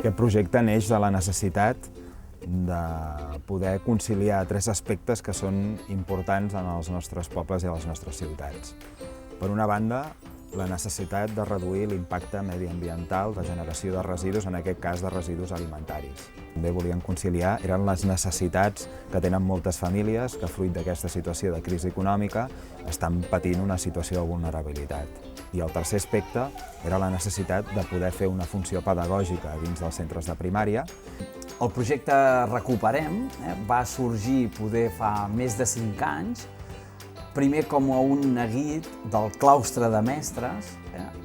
Aquest projecte neix de la necessitat de poder conciliar tres aspectes que són importants en els nostres pobles i a les nostres ciutats. Per una banda, la necessitat de reduir l'impacte mediambiental de generació de residus, en aquest cas de residus alimentaris. També volien conciliar, eren les necessitats que tenen moltes famílies que, fruit d'aquesta situació de crisi econòmica, estan patint una situació de vulnerabilitat. I el tercer aspecte era la necessitat de poder fer una funció pedagògica dins dels centres de primària. El projecte Recuperem va sorgir poder fa més de 5 anys, primer com a un neguit del claustre de mestres,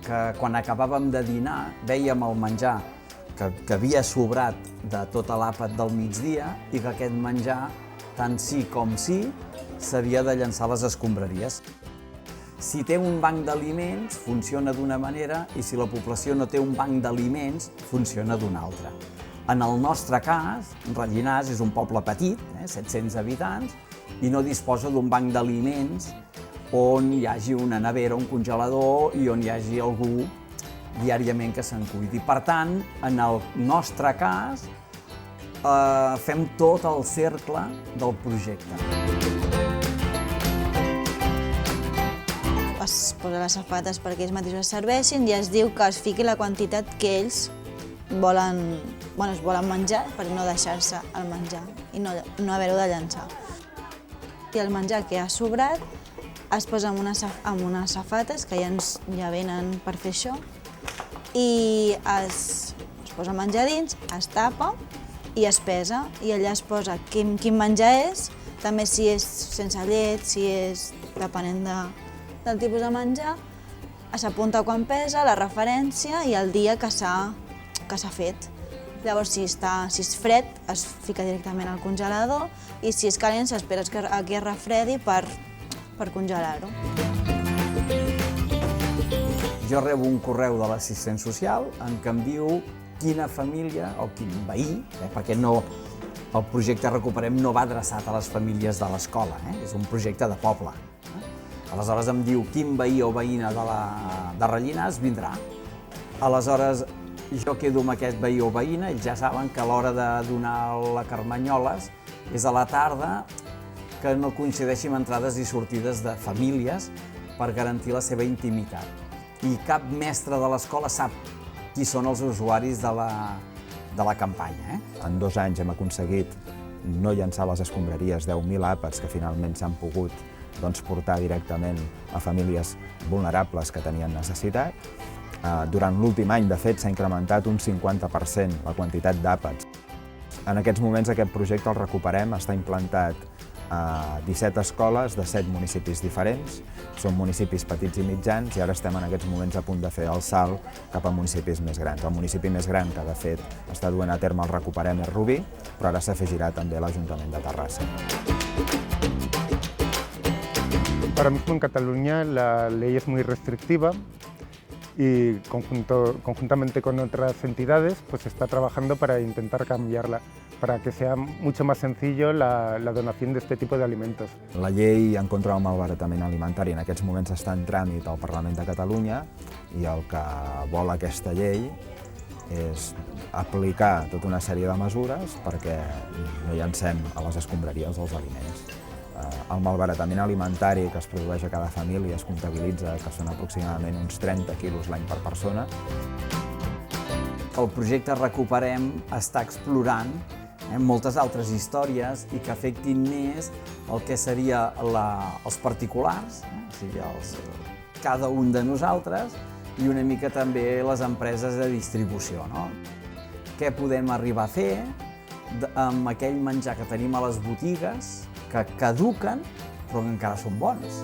que quan acabàvem de dinar vèiem el menjar que havia sobrat de tota l'àpat del migdia i que aquest menjar, tant sí com sí, s'havia de llançar a les escombraries. Si té un banc d'aliments, funciona d'una manera, i si la població no té un banc d'aliments, funciona d'una altra. En el nostre cas, Rellinars és un poble petit, 700 habitants, i no disposa d'un banc d'aliments on hi hagi una nevera, un congelador i on hi hagi algú diàriament que se'n cuidi. Per tant, en el nostre cas, fem tot el cercle del projecte. Es posa les safates perquè ells mateixos es serveixin i es diu que es fiqui la quantitat que ells volen menjar per no deixar-se el menjar i no haver-ho de llançar. I el menjar que ha sobrat es posa en unes safates que ja venen per fer això i es posa el menjar dins, es tapa i es pesa i allà es posa quin menjar és, també si és sense llet, si és depenent del tipus de menjar, s'apunta quan pesa, la referència i el dia que s'ha fet. Llavors, si és fred, es fica directament al congelador i si és calent, s'espera que es refredi per congelar-ho. Jo rebo un correu de l'assistent social en què em diu quina família o quin veí, perquè el projecte Recuperem no va adreçat a les famílies de l'escola, és un projecte de poble. Aleshores em diu quin veí o veïna de Rellinars vindrà. Aleshores, jo quedo amb aquest veí o veïna, ells ja saben que a l'hora de donar la carmanyoles és a la tarda, que no coincideixi amb entrades i sortides de famílies per garantir la seva intimitat. I cap mestre de l'escola sap qui són els usuaris de la campanya. En 2 anys hem aconseguit no llançar a les escombraries 10.000 àpats que finalment s'han pogut portar directament a famílies vulnerables que tenien necessitat. Durant l'últim any, de fet, s'ha incrementat un 50% la quantitat d'àpats. En aquests moments, aquest projecte, el Recuperem, està implantat a 17 escoles de 7 municipis diferents. Són municipis petits i mitjans i ara estem en aquests moments a punt de fer el salt cap a municipis més grans. El municipi més gran que, de fet, està duent a terme el Recuperem és Rubí, però ara s'afegirà també l'Ajuntament de Terrassa. Ahora mismo en Cataluña la ley es muy restrictiva y conjuntamente con otras entidades se está trabajando para intentar cambiarla, para que sea mucho más sencillo la donación de este tipo de alimentos. La llei en contra del malbaratament alimentari en aquests moments està en tràmit al Parlament de Catalunya i el que vol aquesta llei és aplicar tota una sèrie de mesures perquè no llancem a les escombraries els aliments. El malbaratament alimentari que es produeix a cada família es comptabilitza que són aproximadament uns 30 quilos l'any per persona. El projecte Recuperem està explorant moltes altres històries i que afectin més el que seria els particulars, o sigui, cada un de nosaltres, i una mica també les empreses de distribució. Què podem arribar a fer amb aquell menjar que tenim a les botigues que caduquen però que encara són bons.